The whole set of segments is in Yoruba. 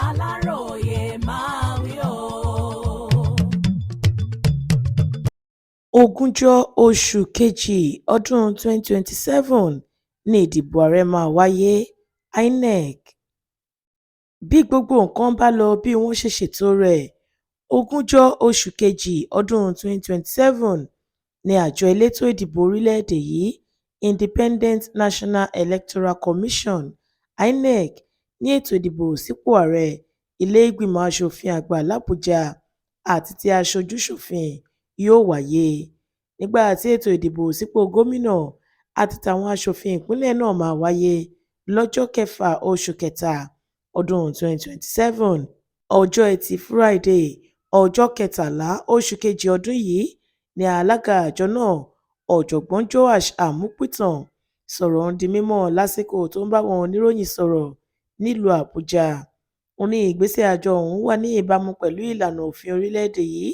Aláròyé máa wí o. Ogúnjọ́ oṣù kejì ọdún 2027 ni ìdìbò ààrẹ máa wáyé INEC. Bí gbogbo nǹkan bá lọ bí wọ́n ṣe ṣètò rẹ̀, ogúnjọ́ oṣù kejì ọdún 2027 ni àjọ elétò ìdìbò orílẹ̀-èdè yìí Independent National Electoral Commission (INEC) ní ètò ìdìbò sípò ààrẹ, ilé-ìgbìmọ̀ aṣòfin àgbà l'Àbújá àti ti aṣojú-ṣòfin yóò wáyé, nígbà tí ètò ìdìbò sípò gómìnà àti tàwọn aṣòfin ìpínlẹ̀ náà máa wáyé lọ́jọ́ 6 oṣù kẹta ọdún 2027. Ọjọ́ Ẹtì Fúráìdè, ọjọ́ 13 oṣù kejì ọdún yìí ni alága àjọ náà, Ọ̀jọ̀gbọ́n Joash Amupitan, sọ̀rọ̀ ọ̀hún di mímọ̀ lásìkò tó ń báwọn oníròyìn sọ̀rọ̀ nílùú Àbújá. Ó ní ìgbésẹ̀ àjọ ọ̀hún wà ní ìbámu pẹ̀lú ìlànà òfin orílẹ̀-èdè yìí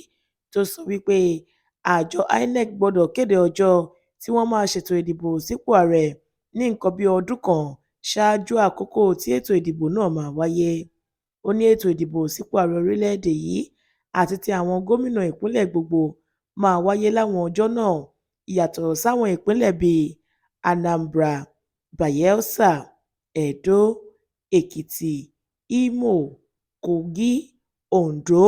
tó sọ wípé àjọ INEC gbọ́dọ̀ kéde ọjọ́ tí wọ́n máa ṣètò ìdìbò sípò ààrẹ ní nǹkan bí ọdún kan ṣáájú àkókò tí ètò ìdìbò náà máa wáyé. Ó ní ètò ìdìbò sípò ààrẹ orílẹ̀-èdè yìí àti ti àwọn gómìnà ìpínlẹ̀ gbogbo máa wáyé láwọn ọjọ́ náà, yàtọ̀ sáwọn ìpínlẹ̀ bíi Anambra, Bayelsa, Edo, Èkìtì, Imo, Kogi, Ondo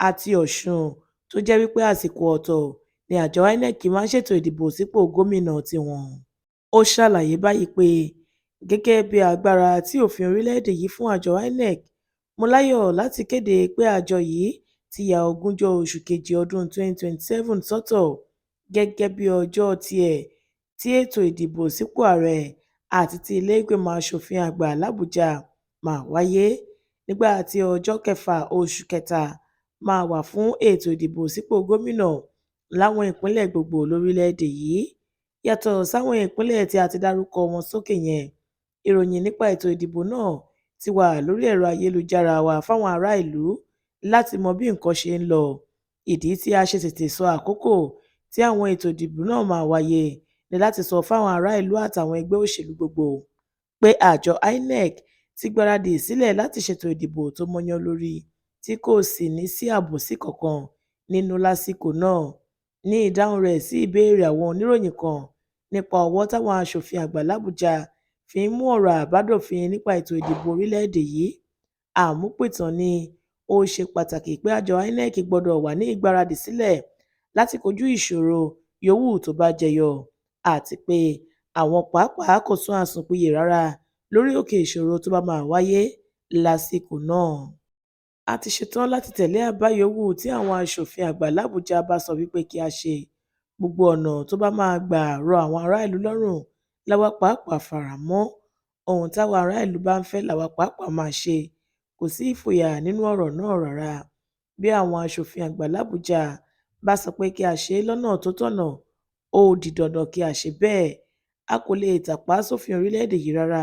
àti Ọ̀ṣun tó jẹ́ wípé àsìkò ọ̀tọ̀ ni àjọ INEC máa ń ṣètò ìdìbò sípò gómìnà tiwọn. Ó ṣàlàyé báyìí pé gẹ́gẹ́ bí agbára tí òfin orílẹ̀-èdè yìí fún àjọ INEC, mo láyọ̀ láti kéde pé àjọ yìí ti ya ogúnjọ́ oṣù kejì ọdún 2027 sọ́tọ̀ gẹ́gẹ́ bí ọjọ́ tiẹ̀ tí ètò ìdìbò sípò ààrẹ àti ti ilé-ìgbìmọ̀ aṣòfin àgbà l'Àbújá máa wáyé, nígbà tí ọjọ́ 6 oṣù kẹta máa wà fún ètò ìdìbò sípò gómìnà láwọn ìpínlẹ̀ gbogbo lórílẹ̀-èdè yìí. Yàtọ̀ sáwọn ìpínlẹ̀ tí a ti dárúkọ wọn sókè yẹn, ìròyìn nípa ètò ìdìbò náà ti wà lórí ẹ̀rọ ayélujára wa fáwọn ará ìlú láti mọ bí nǹkan ṣe ń lọ. Ìdí tí a ṣe tètè sọ àkókò tí àwọn ètò ìdìbò náà máa wáyé ni láti sọ fáwọn ará ìlú àtàwọn ẹgbẹ́ òṣèlú gbogbo pé àjọ INEC ti gbáradì sílẹ̀ láti ṣètò ìdìbò tó mọ́yán lórí tí kò sì ní sí àbòsí kankan nínú lásìkò náà. Ní ìdáhùn rẹ̀ sí ìbéèrè àwọn oníròyìn kan nípa ọwọ́ táwọn aṣòfin àgbà l'Àbújá fi ń mú ọ̀rọ̀ àbádòfin nípa ètò ìdìbò orílẹ̀-èdè yìí, Amupitan ní ó ṣe pàtàkì pé àjọ INEC gbọ́dọ̀ wà ní ìgbáradì sílẹ̀ láti kojú ìṣòro yòówù tó bá jẹyọ, àti pé àwọn pàápàá kò sún àsùnpinyè rárá lórí òkè ìṣòro tó bá máa wáyé lásìkò náà. A ti ṣetán láti tẹ̀lé àbá yòówù tí àwọn aṣòfin àgbà l'Àbújá bá sọ wípé kí a ṣe. Gbogbo ọ̀nà tó bá máa gbà rọ àwọn ará ìlú lọ́rùn làwa pàápàá fara mọ́. Ohun táwọn ará ìlú bá ń fẹ́ làwa pàápàá máa ṣe. Kò sí ìfòyà nínú ọ̀rọ̀ náà rárá. Bí àwọn aṣòfin àgbà l'Àbújá bá sọ pé kí a ṣe é lọ́nà tó tọ̀nà, ó di dandan kí a ṣe bẹ́ẹ̀. A kò lè tàpá sófin orílẹ̀-èdè yìí rárá.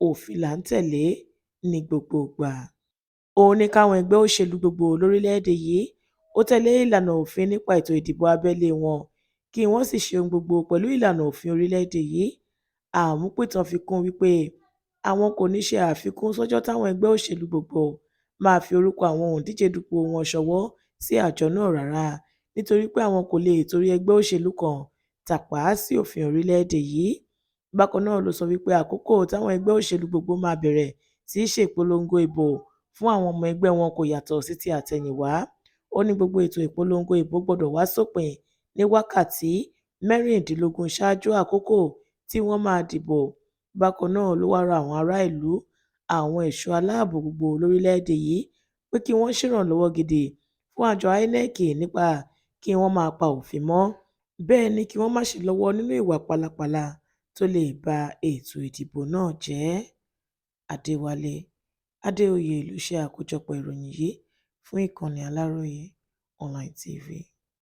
Òfin là ń tẹ̀lé ní gbogbo ìgbà. Ó ní káwọn ẹgbẹ́ òṣèlú gbogbo lórílẹ̀-èdè yìí ó tẹ̀lé ìlànà òfin nípa ètò ìdìbò abẹ́lé wọn, kí wọ́n sì ṣe ohun gbogbo pẹ̀lú ìlànà òfin orílẹ̀-èdè yìí. Amupitan fi kún wípé àwọn kò ní ṣe àfikún sọ́jọ́ táwọn ẹgbẹ́ òṣèlú gbogbo máa fi orúkọ àwọn òǹdíje dupò wọn ṣọwọ́ sí àjọ náà rárá, nítorí pé àwọn kò lè torí ẹgbẹ́ òṣèlú kan tàpá sí òfin orílẹ̀-èdè yìí. Bákan náà ló sọ wípé àkókò táwọn ẹgbẹ́ òṣèlú gbogbo máa bẹ̀rẹ̀ sí í ṣèpolongo ìbò fún àwọn ọmọ ẹgbẹ́ wọn kò yàtọ̀ sí ti àtẹ̀yìnwá. Ó ní gbogbo ètò ìpolongo ìbò gbọ́dọ̀ wá sópin ní wákàtí 16 ṣáájú àkókò tí wọ́n máa dìbò. Bákan náà ló wá rọ àwọn ará ìlú, àwọn ẹ̀ṣọ́ aláàbò gbogbo lórílẹ̀-èdè yìí pé kí wọ́n ṣèrànlọ́wọ́ gidi fún àjọ INEC nípa kí wọ́n máa pa òfin mọ́. Bẹ́ẹ̀ ni kí wọ́n má ṣe lọ́wọ́ nínú ìwà pálapàla tó lè ba ètò ìdìbò náà jẹ́. Adéwálé Adéoyè ló ṣe àkójọpọ̀ ìròyìn yìí fún ìkànnì Aláròyé Online TV.